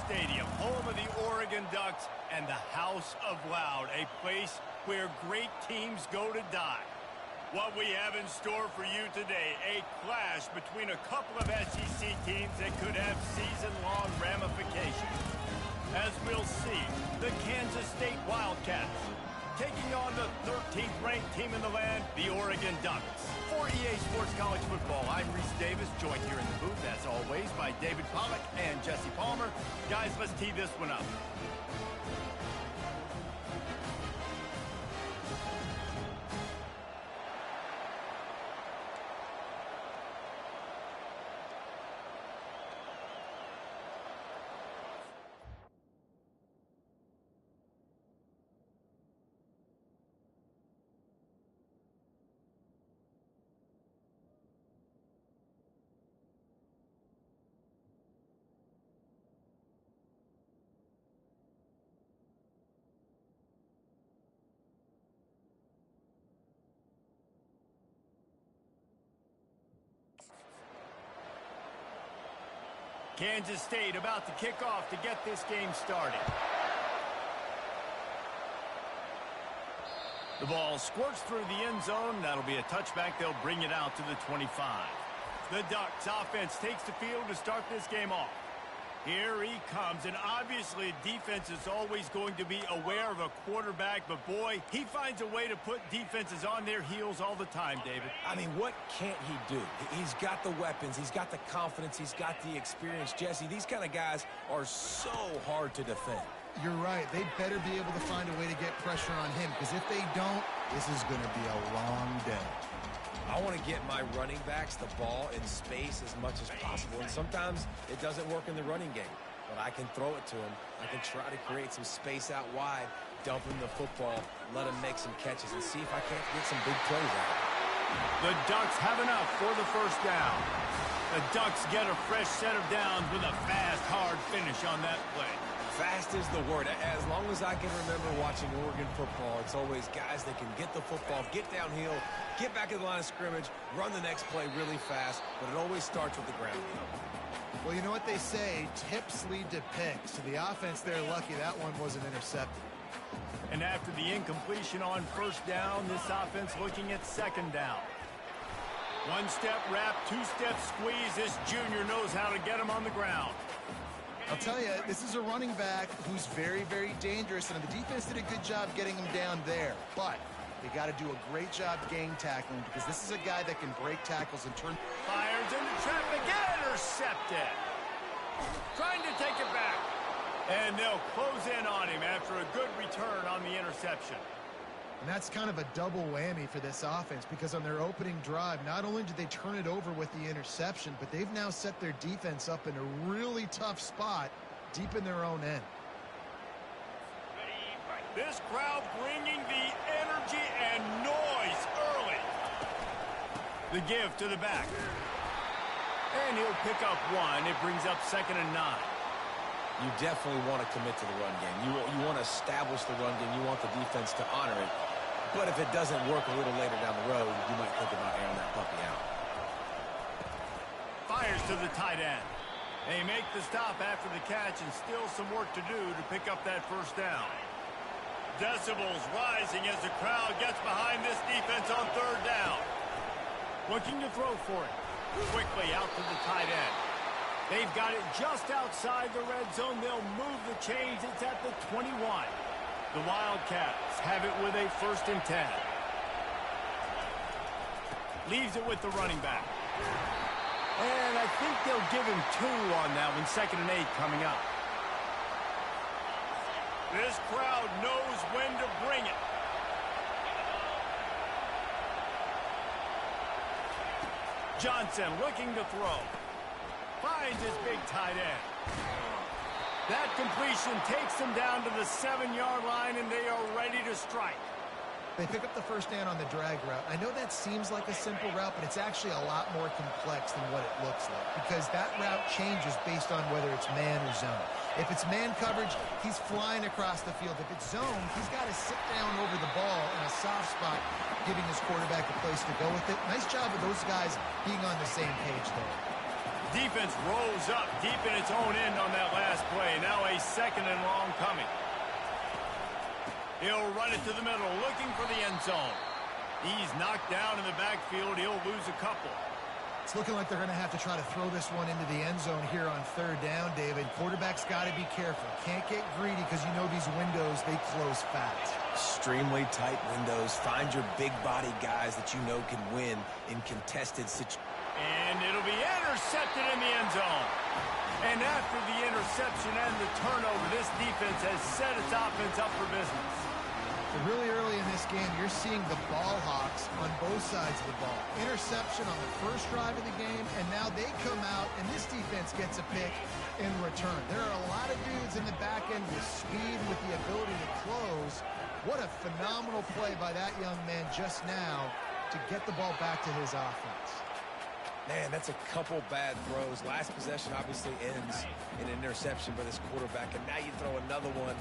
Stadium, home of the Oregon Ducks and the House of Loud, a place where great teams go to die. What we have in store for you today, a clash between a couple of SEC teams that could have season-long ramifications. As we'll see, the Kansas State Wildcats taking on the 13th ranked team in the land, the Oregon Ducks. For EA Sports College Football, I'm Reese Davis, joined here in the booth, as always, by David Pollack and Jesse Palmer. Guys, let's tee this one up. Kansas State about to kick off to get this game started. The ball squirts through the end zone. That'll be a touchback. They'll bring it out to the 25. The Ducks offense takes the field to start this game off. Here he comes, and obviously defense is always going to be aware of a quarterback, but boy, he finds a way to put defenses on their heels all the time, David. I mean, what can't he do? He's got the weapons, he's got the confidence, he's got the experience. Jesse, these kind of guys are so hard to defend. You're right. They better be able to find a way to get pressure on him, because if they don't, this is going to be a long day. I want to get my running backs the ball in space as much as possible, and sometimes it doesn't work in the running game, but I can throw it to him. I can try to create some space out wide, dump him the football, let him make some catches, and see if I can't get some big plays out. The Ducks have enough for the first down. The Ducks get a fresh set of downs with a fast, hard finish on that play. Fast is the word. As long as I can remember watching Oregon football, it's always guys that can get the football, get downhill, get back in the line of scrimmage, run the next play really fast, but it always starts with the ground game. Well, you know what they say, tips lead to picks. So the offense, they're lucky that one wasn't intercepted. And after the incompletion on first down, this offense looking at second down. One-step wrap, two-step squeeze. This junior knows how to get him on the ground. I'll tell you, this is a running back who's very, very dangerous, and the defense did a good job getting him down there. But they got to do a great job gang tackling, because this is a guy that can break tackles and turn. Fires into traffic, intercepted. Trying to take it back. And they'll close in on him after a good return on the interception. And that's kind of a double whammy for this offense, because on their opening drive, not only did they turn it over with the interception, but they've now set their defense up in a really tough spot deep in their own end. This crowd bringing the energy and noise early. The give to the back. And he'll pick up one. It brings up 2nd and 9. You definitely want to commit to the run game. You want to establish the run game. You want the defense to honor it. But if it doesn't work a little later down the road, you might think about airing that puppy out. Fires to the tight end. They make the stop after the catch, and still some work to do to pick up that first down. Decibels rising as the crowd gets behind this defense on third down. Looking to throw for it. Quickly out to the tight end. They've got it just outside the red zone. They'll move the chains. It's at the 21. The Wildcats have it with a 1st and 10. Leaves it with the running back. And I think they'll give him 2 on that one. 2nd and 8 coming up. This crowd knows when to bring it. Johnson looking to throw. Finds his big tight end. That completion takes them down to the 7-yard line, and they are ready to strike. They pick up the first down on the drag route. I know that seems like a simple route, but it's actually a lot more complex than what it looks like, because that route changes based on whether it's man or zone. If it's man coverage, he's flying across the field. If it's zone, he's got to sit down over the ball in a soft spot, giving his quarterback a place to go with it. Nice job of those guys being on the same page there. Defense rolls up deep in its own end on that last play. Now a 2nd and long coming. He'll run it to the middle, looking for the end zone. He's knocked down in the backfield. He'll lose a couple. It's looking like they're going to have to try to throw this one into the end zone here on 3rd down, David. Quarterback's got to be careful. Can't get greedy because you know these windows, they close fast. Extremely tight windows. Find your big body guys that you know can win in contested situations. And it'll be intercepted in the end zone. And after the interception and the turnover, this defense has set its offense up for business. Really early in this game, you're seeing the ball hawks on both sides of the ball. Interception on the first drive of the game, and now they come out, and this defense gets a pick in return. There are a lot of dudes in the back end with speed, with the ability to close. What a phenomenal play by that young man just now to get the ball back to his offense. Man, that's a couple bad throws. Last possession obviously ends in an interception by this quarterback, and now you throw another one,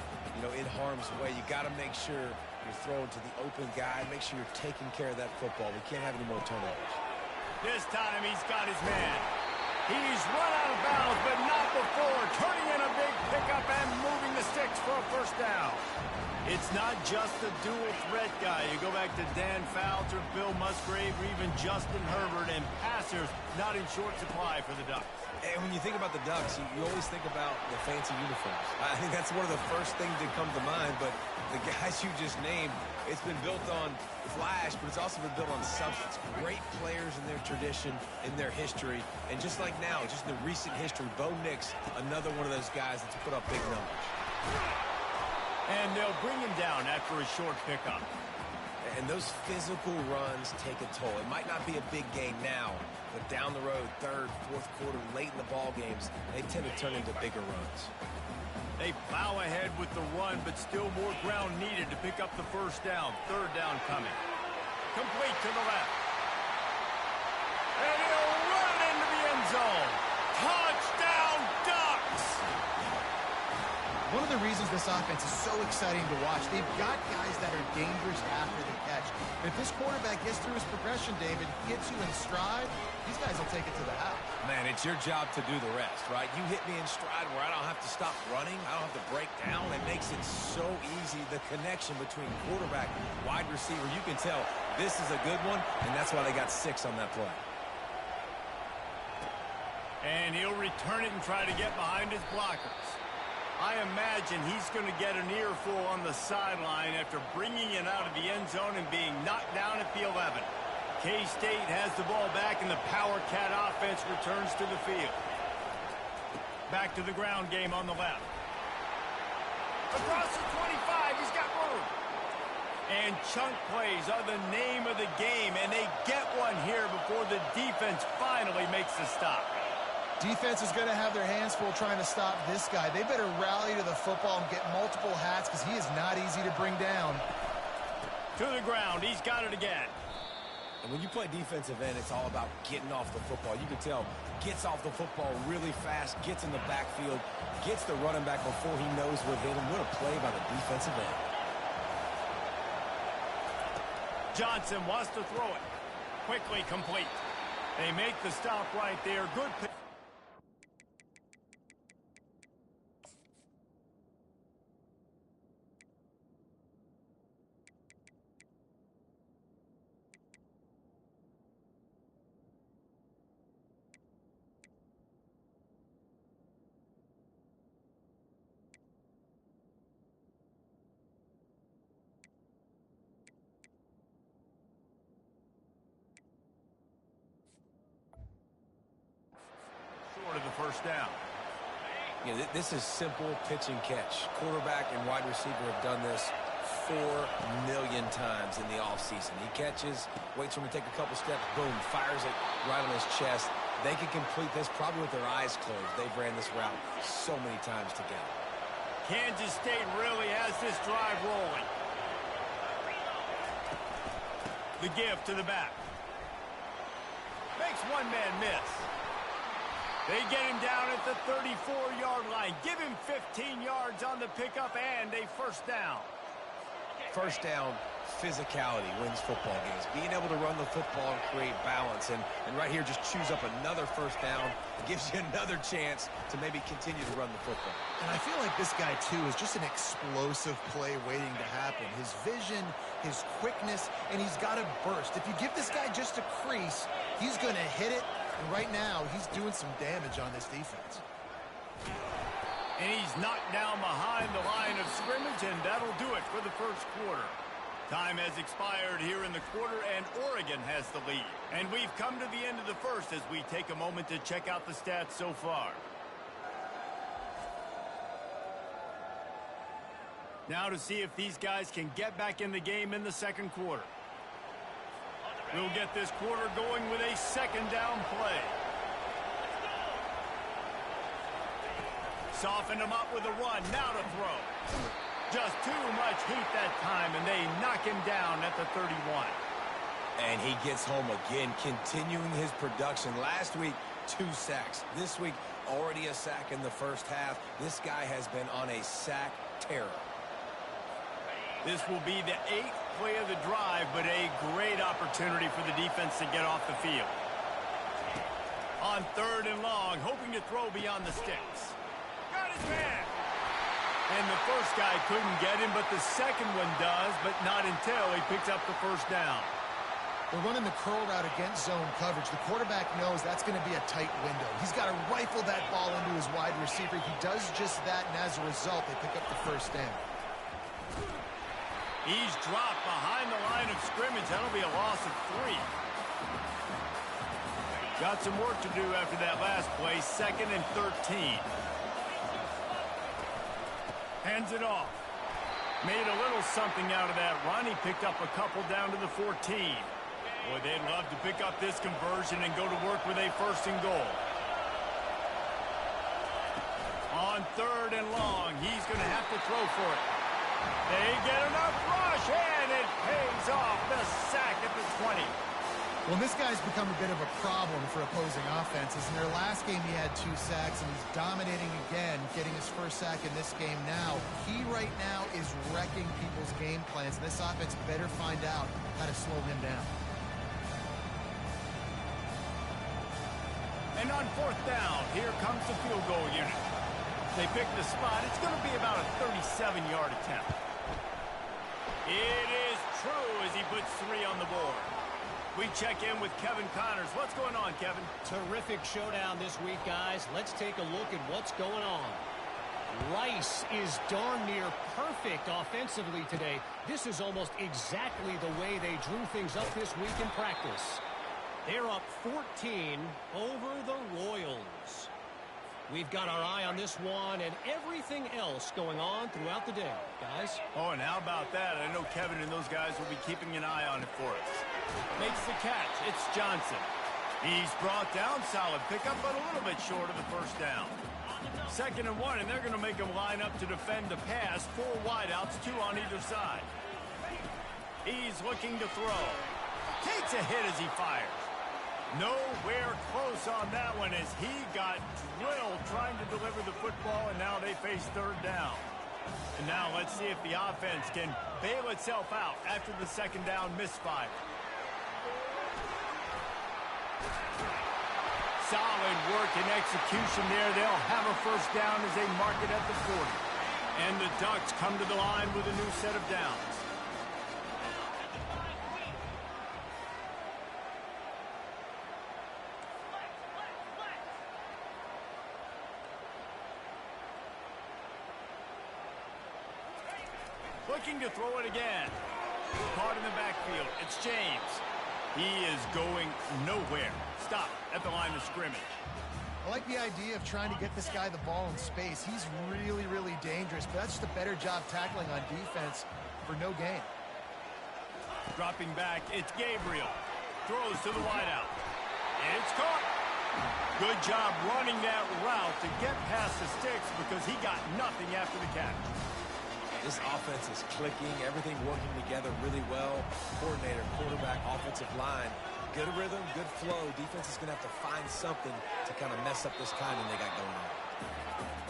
in harm's way. You got to make sure you're throwing to the open guy. Make sure you're taking care of that football. We can't have any more turnovers. This time he's got his man. He's run out of bounds, but not before. Turning in a big pickup and moving the sticks for a 1st down. It's not just a dual threat guy. You go back to Dan Fouts or Bill Musgrave or even Justin Herbert, and passers not in short supply for the Ducks. And when you think about the Ducks, you always think about the fancy uniforms. I think that's one of the first things that come to mind, but the guys you just named, it's been built on flash, but it's also been built on substance. Great players in their tradition, in their history, and just like now, just in the recent history, Bo Nix, another one of those guys that's put up big numbers. And they'll bring him down after a short pickup. And those physical runs take a toll. It might not be a big gain now, but down the road, 3rd, 4th quarter, late in the ball games, they tend to turn into bigger runs. They plow ahead with the run, but still more ground needed to pick up the 1st down. 3rd down coming. Complete to the left. And he'll run into the end zone. Touchdown, Ducks! One of the reasons this offense is so exciting to watch, they've got guys that are dangerous after the catch. If this quarterback gets through his progression, David, gets you in stride, these guys will take it to the house. Man, it's your job to do the rest, right? You hit me in stride where I don't have to stop running. I don't have to break down. It makes it so easy. The connection between quarterback, wide receiver, you can tell this is a good one, and that's why they got 6 on that play. And he'll return it and try to get behind his blockers. I imagine he's going to get an earful on the sideline after bringing it out of the end zone and being knocked down at the 11. K-State has the ball back, and the Power Cat offense returns to the field. Back to the ground game on the left. Across the 25, he's got room. And chunk plays are the name of the game, and they get one here before the defense finally makes the stop. Defense is going to have their hands full trying to stop this guy. They better rally to the football and get multiple hats because he is not easy to bring down. To the ground. He's got it again. And when you play defensive end, it's all about getting off the football. You can tell, gets off the football really fast, gets in the backfield, gets the running back before he knows what hit him. What a play by the defensive end. Johnson wants to throw it. Quickly complete. They make the stop right there. Good pick. To the 1st down. This is simple pitch and catch. Quarterback and wide receiver have done this 4 million times in the offseason. He catches, waits for him to take a couple steps, boom, fires it right on his chest. They can complete this probably with their eyes closed. They've ran this route so many times together. Kansas State really has this drive rolling. The give to the back. Makes one man miss. They get him down at the 34-yard line. Give him 15 yards on the pickup and a 1st down. First down, physicality wins football games. Being able to run the football and create balance. And right here, just choose up another first down. It gives you another chance to maybe continue to run the football. And I feel like this guy, too, is just an explosive play waiting to happen. His vision, his quickness, and he's got a burst. If you give this guy just a crease, he's going to hit it. And right now, he's doing some damage on this defense. And he's knocked down behind the line of scrimmage, and that'll do it for the first quarter. Time has expired here in the quarter, and Oregon has the lead. And we've come to the end of the first as we take a moment to check out the stats so far. Now to see if these guys can get back in the game in the second quarter. We'll get this quarter going with a second down play. Soften him up with a run. Now to throw. Just too much heat that time, and they knock him down at the 31. And he gets home again, continuing his production. Last week, 2 sacks. This week, already a sack in the first half. This guy has been on a sack terror. This will be the 8th play of the drive, but a great opportunity for the defense to get off the field. On 3rd and long, hoping to throw beyond the sticks. Got his man. And the first guy couldn't get him, but the second one does, but not until he picks up the first down. They're running the curl route against zone coverage. The quarterback knows that's going to be a tight window. He's got to rifle that ball into his wide receiver. He does just that, and as a result, they pick up the first down. He's dropped behind the line of scrimmage. That'll be a loss of 3. Got some work to do after that last play. 2nd and 13. Hands it off. Made a little something out of that run. He picked up a couple down to the 14. Boy, they'd love to pick up this conversion and go to work with a 1st and goal. On 3rd and long, he's going to have to throw for it. They get enough rush, and it pays off. The sack at the 20. Well, this guy's become a bit of a problem for opposing offenses. In their last game, he had 2 sacks, and he's dominating again, getting his first sack in this game now. He right now is wrecking people's game plans, and this offense better find out how to slow him down. And on 4th down, here comes the field goal unit. They pick the spot. It's going to be about a 37-yard attempt. It is true as he puts 3 on the board. We check in with Kevin Connors. What's going on, Kevin? Terrific showdown this week, guys. Let's take a look at what's going on. Rice is darn near perfect offensively today. This is almost exactly the way they drew things up this week in practice. They're up 14 over the Royals. We've got our eye on this one and everything else going on throughout the day, guys. Oh, and how about that? I know Kevin and those guys will be keeping an eye on it for us. Makes the catch. It's Johnson. He's brought down. Solid pickup, but a little bit short of the first down. 2nd and 1, and they're going to make him line up to defend the pass. 4 wideouts, 2 on either side. He's looking to throw. Takes a hit as he fires. Nowhere close on that one as he got drilled trying to deliver the football, and now they face 3rd down. And now let's see if the offense can bail itself out after the 2nd down misfire. Solid work and execution there. They'll have a first down as they mark it at the 40. And the Ducks come to the line with a new set of downs. Looking to throw it again. Caught in the backfield. It's James. He is going nowhere. Stop at the line of scrimmage. I like the idea of trying to get this guy the ball in space. He's really, really dangerous, but that's just a better job tackling on defense for no gain. Dropping back, it's Gabriel. Throws to the wideout. It's caught. Good job running that route to get past the sticks because he got nothing after the catch. This offense is clicking, everything working together really well. Coordinator, quarterback, offensive line. Good rhythm, good flow. Defense is going to have to find something to kind of mess up this timing they got going on.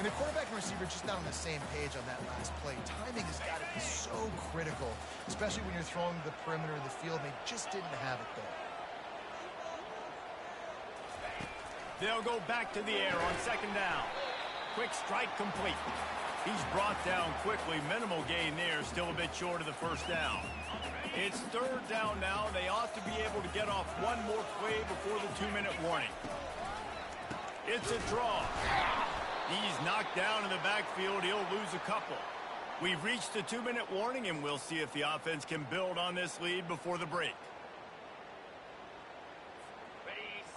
And the quarterback and receiver just not on the same page on that last play. Timing has got to be so critical. critical, especially when you're throwing the perimeter of the field. They just didn't have it there. They'll go back to the air on second down. Quick strike complete. He's brought down quickly. Minimal gain there. Still a bit short of the first down. It's third down now. They ought to be able to get off one more play before the 2-minute warning. It's a draw. He's knocked down in the backfield. He'll lose a couple. We've reached the 2-minute warning, and we'll see if the offense can build on this lead before the break.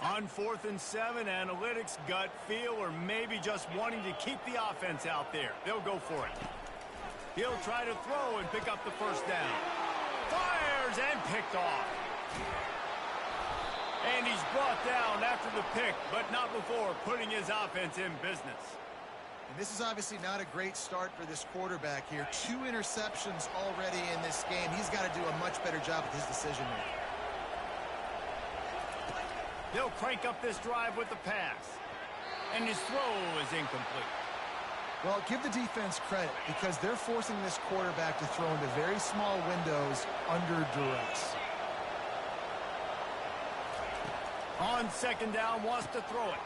On 4th and 7, analytics, gut feel, or maybe just wanting to keep the offense out there. They'll go for it. He'll try to throw and pick up the first down. Fires and picked off. And he's brought down after the pick, but not before putting his offense in business. And this is obviously not a great start for this quarterback here. 2 interceptions already in this game. He's got to do a much better job with his decision-making. They'll crank up this drive with the pass. And his throw is incomplete. Well, give the defense credit because they're forcing this quarterback to throw into very small windows under duress. On second down, wants to throw it.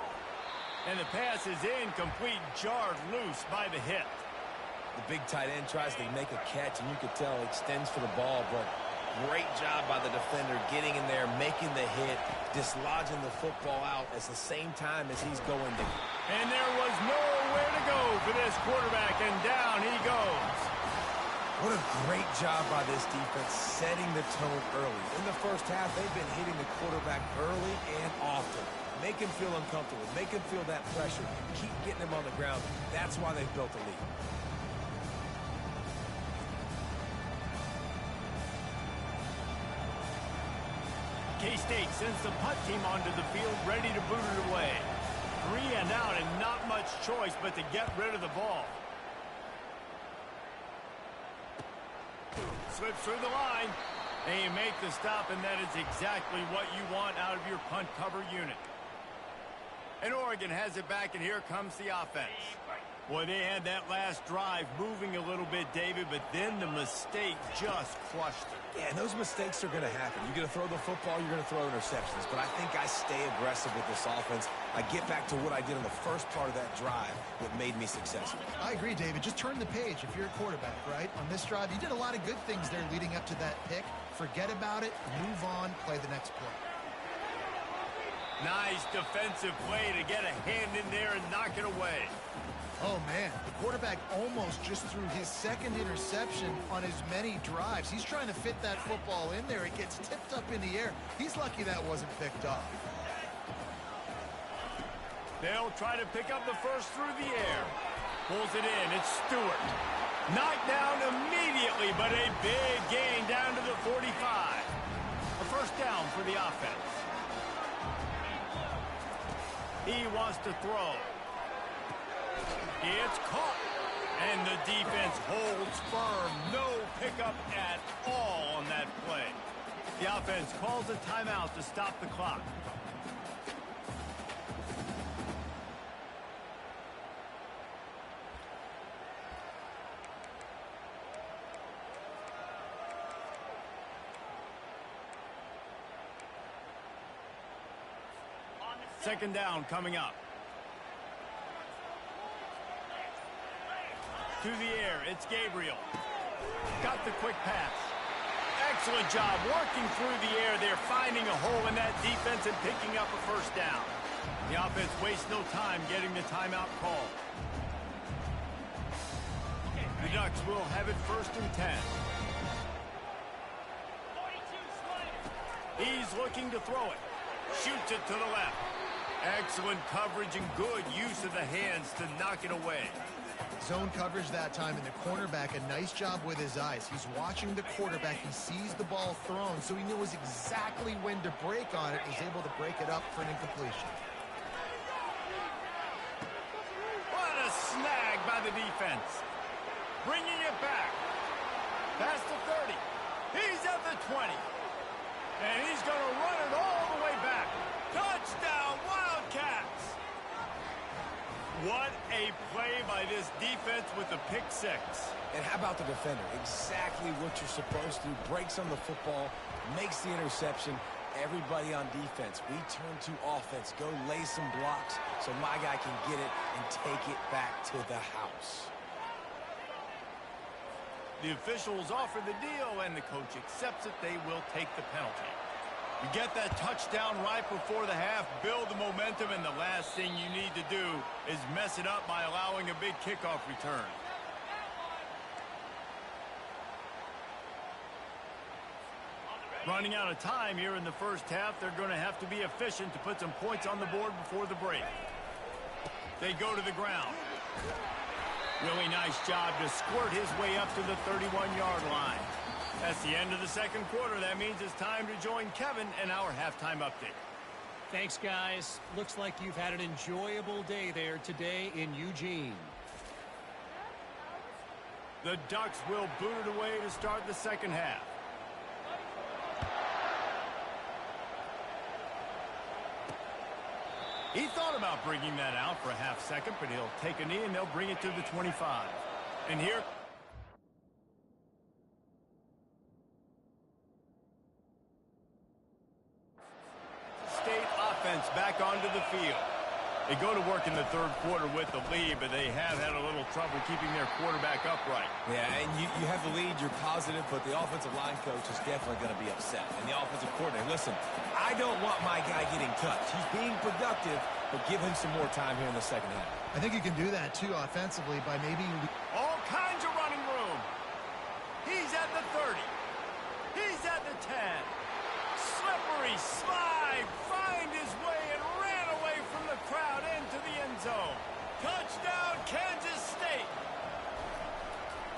And the pass is incomplete, jarred loose by the hit. The big tight end tries to make a catch, and you could tell he extends for the ball, but great job by the defender getting in there, making the hit, dislodging the football out at the same time as he's going to. And there was nowhere to go for this quarterback, and down he goes. What a great job by this defense setting the tone early. In the first half, they've been hitting the quarterback early and often. Make him feel uncomfortable. Make him feel that pressure. Keep getting him on the ground. That's why they've built a lead. K-State sends the punt team onto the field, ready to boot it away. 3 and out, and not much choice but to get rid of the ball. Slips through the line. They make the stop, and that is exactly what you want out of your punt cover unit. And Oregon has it back, and here comes the offense. Boy, they had that last drive moving a little bit, David, but then the mistake just crushed it. Yeah, and those mistakes are going to happen. You're going to throw the football, you're going to throw interceptions. But I think I stay aggressive with this offense. I get back to what I did in the first part of that drive that made me successful. I agree, David. Just turn the page if you're a quarterback, right? On this drive, you did a lot of good things there leading up to that pick. Forget about it, move on, play the next play. Nice defensive play to get a hand in there and knock it away. Oh, man, the quarterback almost just threw his second interception on as many drives. He's trying to fit that football in there. It gets tipped up in the air. He's lucky that wasn't picked off. They'll try to pick up the first through the air. Pulls it in. It's Stewart. Knocked down immediately, but a big gain down to the 45. A first down for the offense. He wants to throw. It's caught, and the defense holds firm. No pickup at all on that play. The offense calls a timeout to stop the clock. Second down coming up. To the air, it's Gabriel. Got the quick pass. Excellent job working through the air there, finding a hole in that defense and picking up a first down. The offense wastes no time getting the timeout call. The Ducks will have it first and 10. He's looking to throw it. Shoots it to the left. Excellent coverage and good use of the hands to knock it away. Zone coverage that time, and the cornerback, a nice job with his eyes. He's watching the quarterback. He sees the ball thrown, so he knows exactly when to break on it. He's able to break it up for an incompletion. What a snag by the defense. Bringing it back. Past the 30. He's at the 20. And he's going to run it all the way back. Touchdown, Wildcats! What a play by this defense with the pick six. And how about the defender? Exactly what you're supposed to. Breaks on the football, makes the interception. Everybody on defense, we turn to offense. Go lay some blocks so my guy can get it and take it back to the house. The officials offer the deal, and the coach accepts it. They will take the penalty. You get that touchdown right before the half, build the momentum, and the last thing you need to do is mess it up by allowing a big kickoff return. Running out of time here in the first half, they're going to have to be efficient to put some points on the board before the break. They go to the ground. Really nice job to squirt his way up to the 31-yard line. That's the end of the second quarter. That means it's time to join Kevin in our halftime update. Thanks, guys. Looks like you've had an enjoyable day there today in Eugene. The Ducks will boot it away to start the second half. He thought about bringing that out for a half second, but he'll take a knee and they'll bring it to the 25. And here... State offense back onto the field. They go to work in the third quarter with the lead, but they have had a little trouble keeping their quarterback upright. Yeah, and you have the lead, you're positive, but the offensive line coach is definitely going to be upset. And the offensive coordinator, listen, I don't want my guy getting touched. He's being productive, but give him some more time here in the second half. I think you can do that, too, offensively, by maybe... All kinds of running room. He's at the 30. He's at the 10. Slippery slide, find his way and ran away from the crowd into the end zone. Touchdown, Kansas State.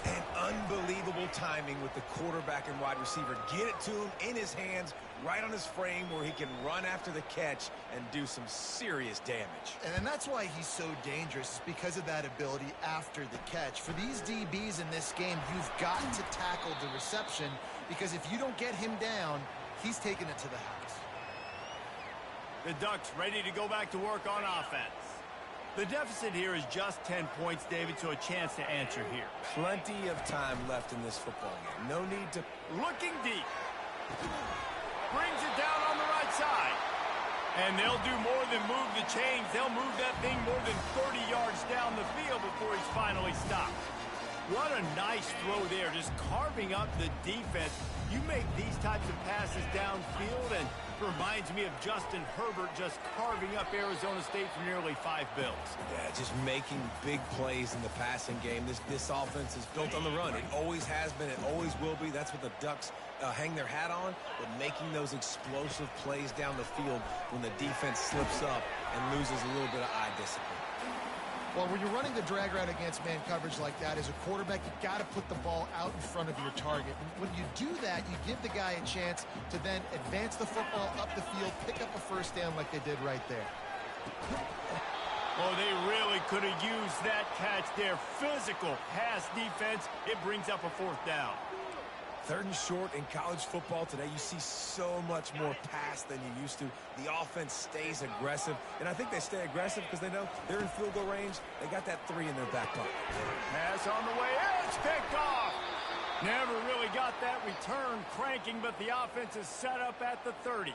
And unbelievable timing with the quarterback and wide receiver. Get it to him in his hands, right on his frame where he can run after the catch and do some serious damage. And that's why he's so dangerous, because of that ability after the catch. For these DBs in this game, you've got to tackle the reception, because if you don't get him down, he's taking it to the house. The Ducks ready to go back to work on offense. The deficit here is just 10 points, David, so a chance to answer here. Plenty of time left in this football game. No need to... Looking deep. Brings it down on the right side. And they'll do more than move the chains. They'll move that thing more than 30 yards down the field before he's finally stopped. What a nice throw there, just carving up the defense. You make these types of passes downfield, and reminds me of Justin Herbert just carving up Arizona State for nearly 5 bills. Yeah, just making big plays in the passing game. This offense is built on the run. It always has been. It always will be. That's what the Ducks hang their hat on, but making those explosive plays down the field when the defense slips up and loses a little bit of eye discipline. Well, when you're running the drag route against man coverage like that, as a quarterback, you've got to put the ball out in front of your target. And when you do that, you give the guy a chance to then advance the football up the field, pick up a first down like they did right there. Oh, they really could have used that catch there. Physical pass defense. It brings up a fourth down. Third and short in college football today, you see so much more pass than you used to. The offense stays aggressive, and I think they stay aggressive because they know they're in field goal range. They got that 3 in their back pocket. Pass on the way. It's picked off. Never really got that return cranking, but the offense is set up at the 30.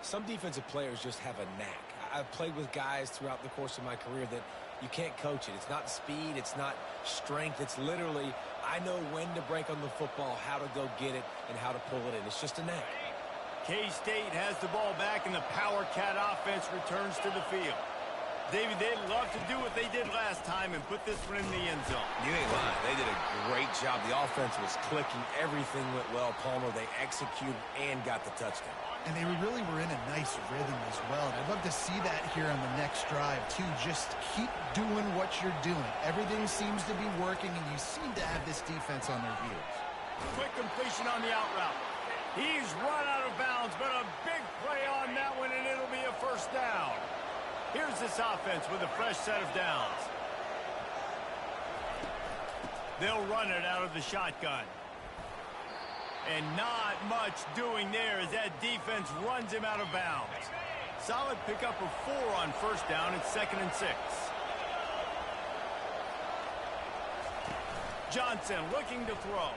Some defensive players just have a knack. I've played with guys throughout the course of my career that you can't coach it. It's not speed. It's not strength. It's literally, I know when to break on the football, how to go get it, and how to pull it in. It's just a knack. K-State has the ball back, and the Power Cat offense returns to the field. David, they'd love to do what they did last time and put this one in the end zone. You ain't lying. They did a great job. The offense was clicking. Everything went well. Palmer, they executed and got the touchdown. And they really were in a nice rhythm as well. And I'd love to see that here on the next drive, too. Just keep doing what you're doing. Everything seems to be working, and you seem to have this defense on their heels. Quick completion on the out route. He's run out of bounds, but a big play on that one, and it'll be a first down. Here's this offense with a fresh set of downs. They'll run it out of the shotgun. And not much doing there as that defense runs him out of bounds. Solid pickup of 4 on first down. It's 2nd and 6. Johnson looking to throw.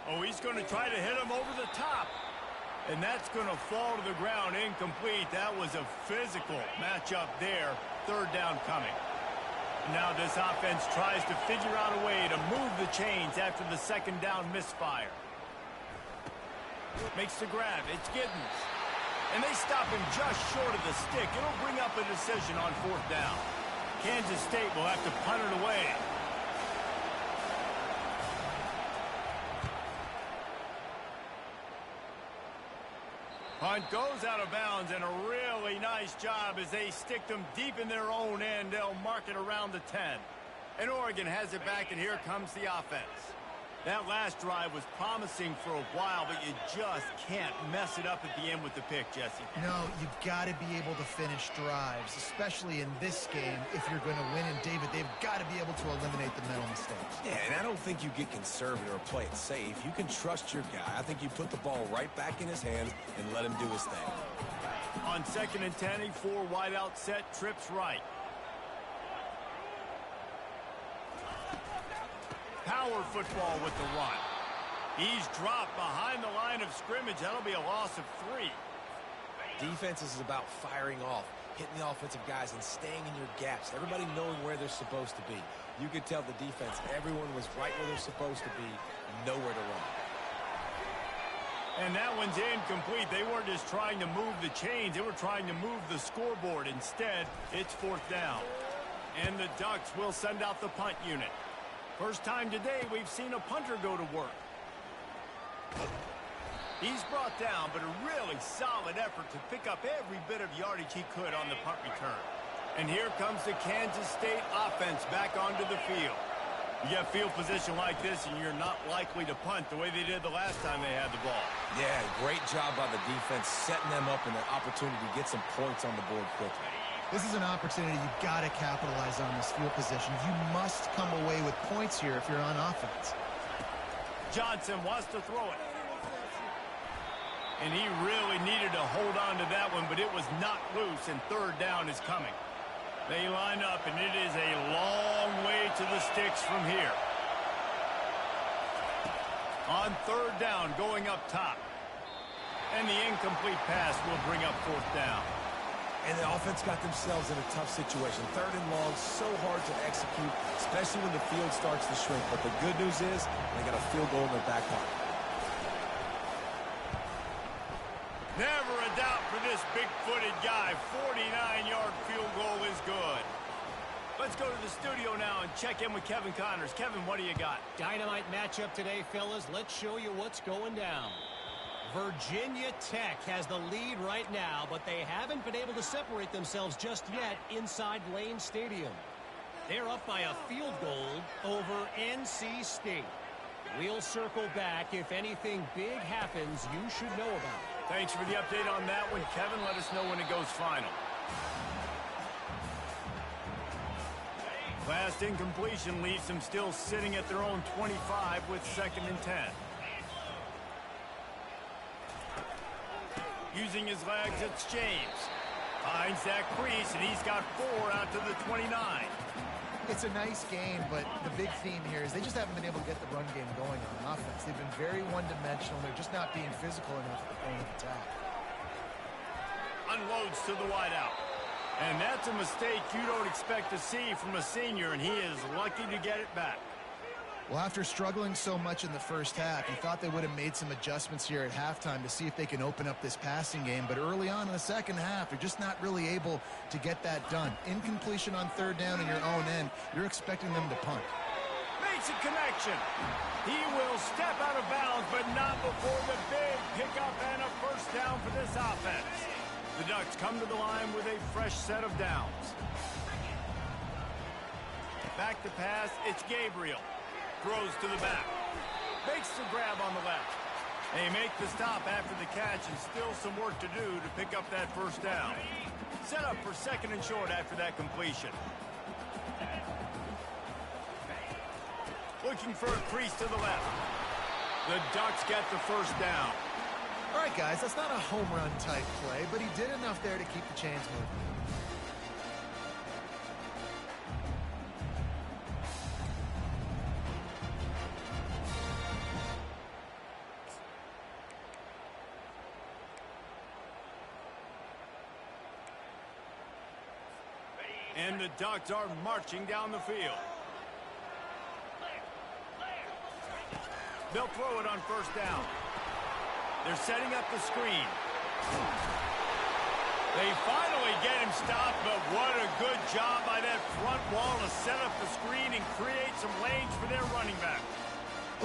Oh, he's going to try to hit him over the top. And that's going to fall to the ground incomplete. That was a physical matchup there. Third down coming. Now this offense tries to figure out a way to move the chains after the second down misfire. Makes the grab. It's Giddens. And they stop him just short of the stick. It'll bring up a decision on fourth down. Kansas State will have to punt it away. Punt goes out of bounds, and a really nice job as they stick them deep in their own end. They'll mark it around the 10. And Oregon has it back, and here comes the offense. That last drive was promising for a while, but you just can't mess it up at the end with the pick, Jesse. No, you've got to be able to finish drives, especially in this game if you're going to win. And, David, they've got to be able to eliminate the mental mistakes. Yeah, and I don't think you get conservative or play it safe. You can trust your guy. I think you put the ball right back in his hands and let him do his thing. On 2nd and 10, a 4 wideout set, trips right. Power football with the run. He's dropped behind the line of scrimmage. That'll be a loss of 3. Defense is about firing off, hitting the offensive guys, and staying in your gaps. Everybody knowing where they're supposed to be. You could tell the defense, everyone was right where they're supposed to be, nowhere to run. And that one's incomplete. They weren't just trying to move the chains. They were trying to move the scoreboard. Instead, it's fourth down. And the Ducks will send out the punt unit. First time today we've seen a punter go to work. He's brought down, but a really solid effort to pick up every bit of yardage he could on the punt return. And here comes the Kansas State offense back onto the field. You get field position like this, and you're not likely to punt the way they did the last time they had the ball. Yeah, great job by the defense, setting them up in an opportunity to get some points on the board quickly. This is an opportunity you've got to capitalize on this field position. You must come away with points here if you're on offense. Johnson wants to throw it. And he really needed to hold on to that one, but it was knocked loose, and third down is coming. They line up, and it is a long way to the sticks from here. On third down, going up top. And the incomplete pass will bring up fourth down. And the offense got themselves in a tough situation. Third and long, so hard to execute, especially when the field starts to shrink. But the good news is they got a field goal in their back pocket. Never a doubt for this big-footed guy. 49-yard field goal is good. Let's go to the studio now and check in with Kevin Connors. Kevin, what do you got? Dynamite matchup today, fellas. Let's show you what's going down. Virginia Tech has the lead right now, but they haven't been able to separate themselves just yet inside Lane Stadium. They're up by a field goal over NC State. We'll circle back. If anything big happens, you should know about it. Thanks for the update on that one, Kevin. Let us know when it goes final. Last incompletion leaves them still sitting at their own 25 with 2nd and 10. Using his legs, it's James. Finds that crease, and he's got 4 out to the 29. It's a nice game, but the big theme here is they just haven't been able to get the run game going on offense. They've been very one-dimensional. They're just not being physical enough at the point of attack. Unloads to the wideout. And that's a mistake you don't expect to see from a senior, and he is lucky to get it back. Well, after struggling so much in the first half, you thought they would have made some adjustments here at halftime to see if they can open up this passing game. But early on in the second half, they're just not really able to get that done. Incompletion on third down in your own end, you're expecting them to punt. Makes a connection. He will step out of bounds, but not before the big pickup and a first down for this offense. The Ducks come to the line with a fresh set of downs. Back to pass, it's Gabriel. Throws to the back. Makes the grab on the left. They make the stop after the catch, and still some work to do to pick up that first down. Set up for 2nd and short after that completion. Looking for a crease to the left. The Ducks get the first down. All right, guys, that's not a home run type play, but he did enough there to keep the chains moving. And the Ducks are marching down the field. They'll throw it on first down. They're setting up the screen. They finally get him stopped, but what a good job by that front wall to set up the screen and create some lanes for their running back.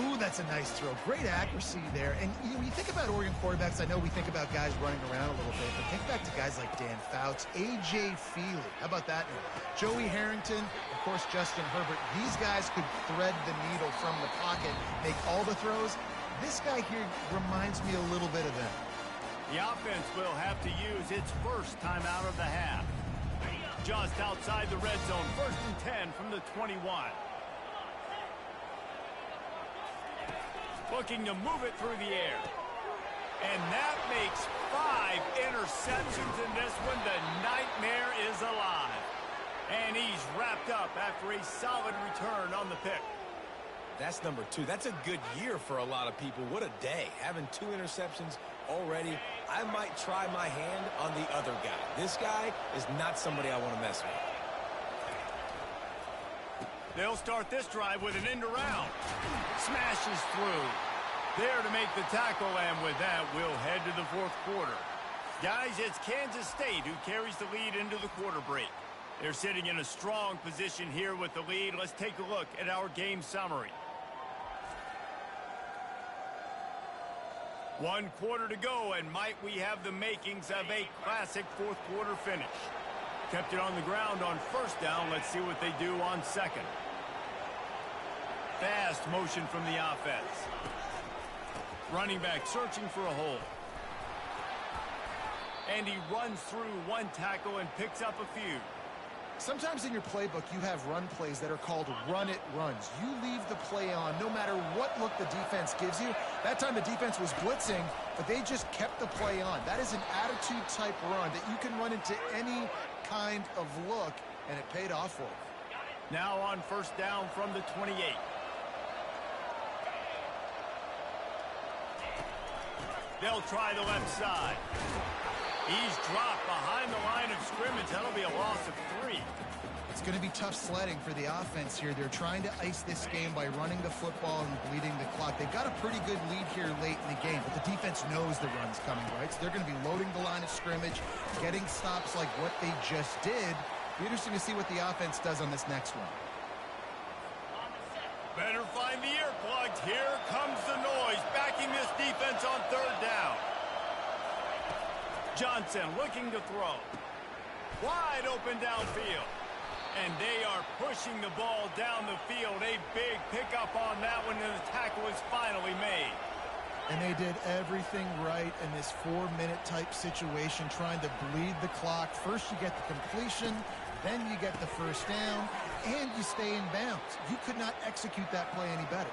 Ooh, that's a nice throw. Great accuracy there. And when you think about Oregon quarterbacks, I know we think about guys running around a little bit, but think back to guys like Dan Fouts, A.J. Feely. How about that name? Joey Harrington, of course, Justin Herbert. These guys could thread the needle from the pocket, make all the throws. This guy here reminds me a little bit of them. The offense will have to use its first time out of the half. Just outside the red zone, 1st and 10 from the 21. Looking to move it through the air. And that makes 5 interceptions in this one. The nightmare is alive. And he's wrapped up after a solid return on the pick. That's number 2. That's a good year for a lot of people. What a day. Having 2 interceptions already. I might try my hand on the other guy. This guy is not somebody I want to mess with. They'll start this drive with an end around. Smashes through. There to make the tackle, and with that, we'll head to the 4th quarter. Guys, it's Kansas State who carries the lead into the quarter break. They're sitting in a strong position here with the lead. Let's take a look at our game summary. 1 quarter to go, and might we have the makings of a classic 4th quarter finish. Kept it on the ground on first down. Let's see what they do on second. Fast motion from the offense. Running back searching for a hole. And he runs through 1 tackle and picks up a few. Sometimes in your playbook, you have run plays that are called run-it runs. You leave the play on no matter what look the defense gives you. That time the defense was blitzing, but they just kept the play on. That is an attitude-type run that you can run into any kind of look, and it paid off for them. Now on first down from the 28. They'll try the left side. He's dropped behind the line of scrimmage. That'll be a loss of 3. It's going to be tough sledding for the offense here. They're trying to ice this game by running the football and bleeding the clock. They've got a pretty good lead here late in the game, but the defense knows the run's coming, right? So they're going to be loading the line of scrimmage, getting stops like what they just did. Be interesting to see what the offense does on this next one. Better find the earplugs. Here comes the noise, backing this defense on 3rd down. Johnson looking to throw. Wide open downfield. And they are pushing the ball down the field. A big pickup on that one, and the tackle is finally made. And they did everything right in this 4-minute type situation, trying to bleed the clock. First you get the completion, then you get the first down, and you stay in bounds. You could not execute that play any better.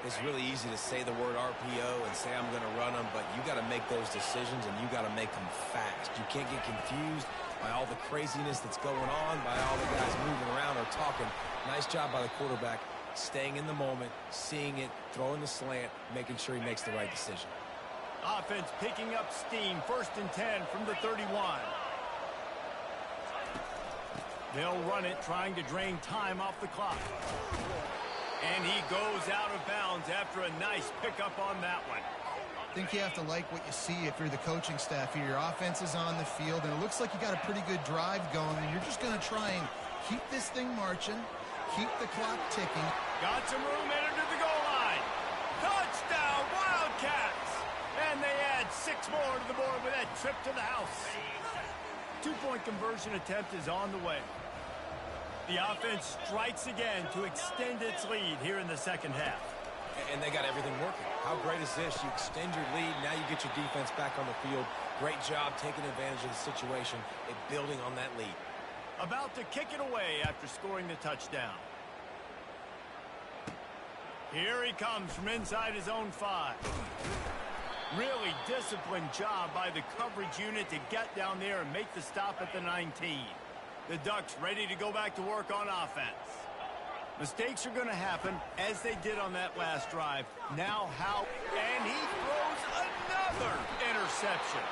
It's really easy to say the word RPO and say I'm going to run them, but you got to make those decisions, and you got to make them fast. You can't get confused by all the craziness that's going on, by all the guys moving around or talking. Nice job by the quarterback, staying in the moment, seeing it, throwing the slant, making sure he makes the right decision. Offense picking up steam. 1st and 10 from the 31. They'll run it, trying to drain time off the clock. And he goes out of bounds after a nice pickup on that one. I think you have to like what you see if you're the coaching staff here. Your offense is on the field, and it looks like you got a pretty good drive going, and you're just going to try and keep this thing marching, keep the clock ticking. Got some room, entered to the goal line. Touchdown, Wildcats! And they add 6 more to the board with that trip to the house. 2-point conversion attempt is on the way. The offense strikes again to extend its lead here in the 2nd half. And they got everything working. How great is this? You extend your lead, now you get your defense back on the field. Great job taking advantage of the situation and building on that lead. About to kick it away after scoring the touchdown. Here he comes from inside his own 5. Really disciplined job by the coverage unit to get down there and make the stop at the 19. The Ducks ready to go back to work on offense. Mistakes are going to happen, as they did on that last drive. Now how? And he throws another interception.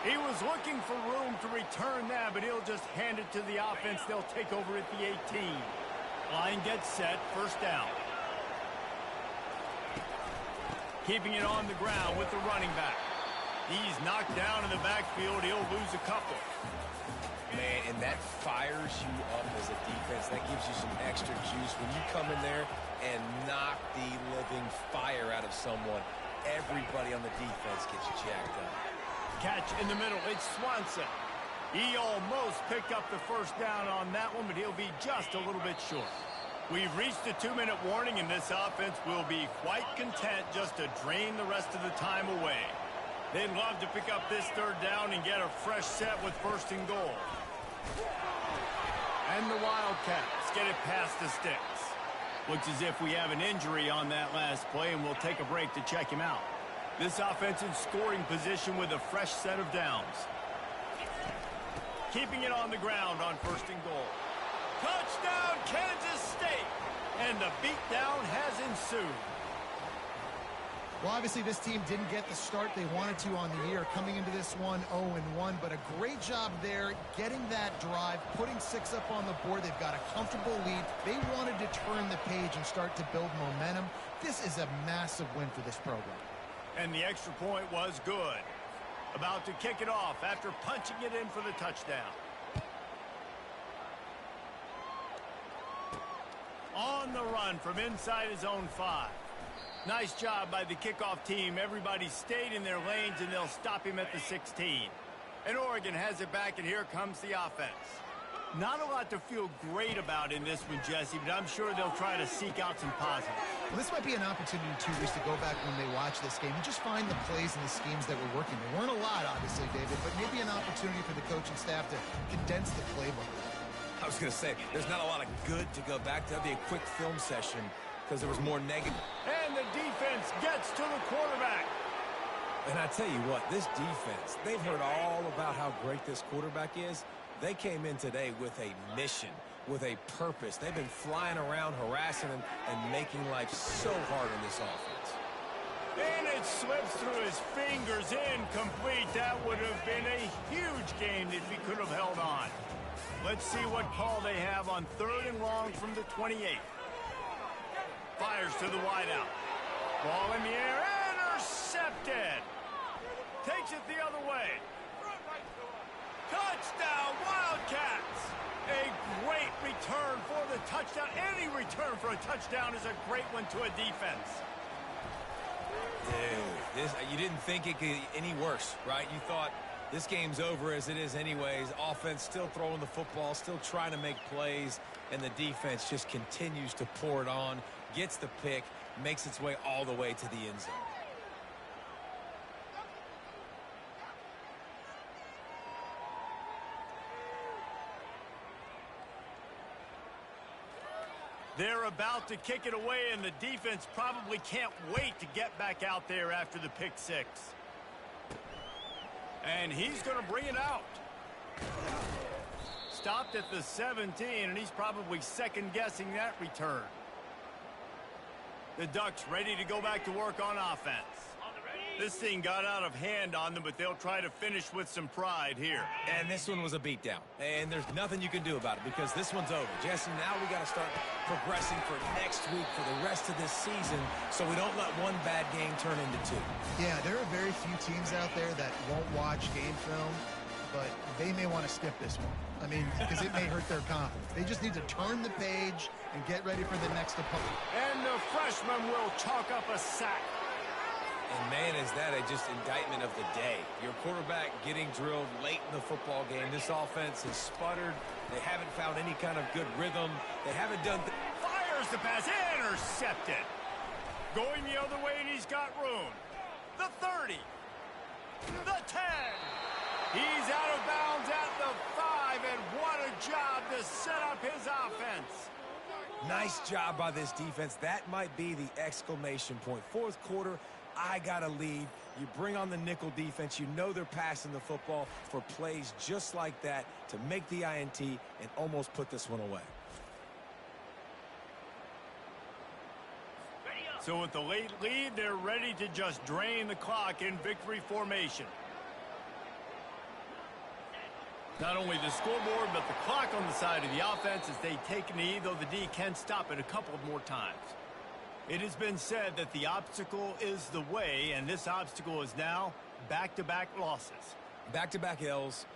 He was looking for room to return that, but he'll just hand it to the offense. They'll take over at the 18. Line gets set, first down. Keeping it on the ground with the running back. He's knocked down in the backfield. He'll lose a couple. Man, and that fires you up as a defense. That gives you some extra juice. When you come in there and knock the living fire out of someone, everybody on the defense gets jacked up. Catch in the middle. It's Swanson. He almost picked up the first down on that one, but he'll be just a little bit short. We've reached the 2-minute warning, and this offense will be quite content just to drain the rest of the time away. They'd love to pick up this third down and get a fresh set with first and goal. And the Wildcats get it past the sticks. Looks as if we have an injury on that last play, and we'll take a break to check him out. This offense in scoring position with a fresh set of downs. Keeping it on the ground on first and goal. Touchdown, Kansas State! And the beatdown has ensued. Well, obviously this team didn't get the start they wanted to on the year, coming into this one 0-1, but a great job there getting that drive, putting 6 up on the board. They've got a comfortable lead. They wanted to turn the page and start to build momentum. This is a massive win for this program. And the extra point was good. About to kick it off after punching it in for the touchdown. On the run from inside his own 5. Nice job by the kickoff team. Everybody stayed in their lanes, and they'll stop him at the 16. And Oregon has it back, and here comes the offense. Not a lot to feel great about in this one, Jesse, but I'm sure they'll try to seek out some positives. Well, this might be an opportunity, too, Reese, to go back when they watch this game and just find the plays and the schemes that were working. There weren't a lot, obviously, David, but maybe an opportunity for the coaching staff to condense the playbook. I was going to say, there's not a lot of good to go back to. That'd be a quick film session because there was more negative. And the defense gets to the quarterback. And I tell you what, this defense, they've heard all about how great this quarterback is. They came in today with a mission, with a purpose. They've been flying around, harassing him, and making life so hard on this offense. And it slips through his fingers, incomplete. That would have been a huge game if he could have held on. Let's see what call they have on 3rd and long from the 28. Fires to the wideout. Ball in the air, intercepted. Takes it the other way. Touchdown, Wildcats! A great return for the touchdown. Any return for a touchdown is a great one to a defense. Dude, you didn't think it could get any worse, right? You thought this game's over as it is anyways. Offense still throwing the football, still trying to make plays, and the defense just continues to pour it on, gets the pick, makes its way all the way to the end zone. They're about to kick it away, and the defense probably can't wait to get back out there after the pick 6. And he's going to bring it out. Stopped at the 17, and he's probably second-guessing that return. The Ducks ready to go back to work on offense. This thing got out of hand on them, but they'll try to finish with some pride here. And this one was a beatdown. And there's nothing you can do about it because this one's over. Jesse, now we got to start progressing for next week for the rest of this season so we don't let one bad game turn into 2. Yeah, there are very few teams out there that won't watch game film, but they may want to skip this one. I mean, because it may hurt their confidence. They just need to turn the page and get ready for the next opponent. And the freshman will chalk up a sack. And, man, is that a just indictment of the day. Your quarterback getting drilled late in the football game. This offense has sputtered. They haven't found any kind of good rhythm. They haven't done... Fires the pass. Intercepted. Going the other way, and he's got room. The 30. The 10. He's out of bounds at the 5, and what a job to set up his offense. Nice job by this defense. That might be the exclamation point. 4th quarter, I got a lead. You bring on the nickel defense. You know they're passing the football for plays just like that to make the INT and almost put this one away. So with the late lead, they're ready to just drain the clock in victory formation. Not only the scoreboard, but the clock on the side of the offense as they take a knee, though the D can stop it a couple of more times. It has been said that the obstacle is the way, and this obstacle is now back-to-back losses. Back-to-back L's.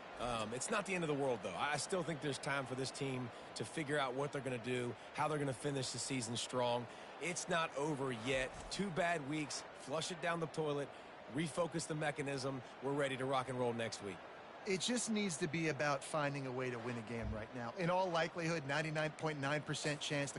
It's not the end of the world, though. I still think there's time for this team to figure out what they're going to do, how they're going to finish the season strong. It's not over yet. 2 bad weeks. Flush it down the toilet. Refocus the mechanism. We're ready to rock and roll next week. It just needs to be about finding a way to win a game right now. In all likelihood, 99.9% chance the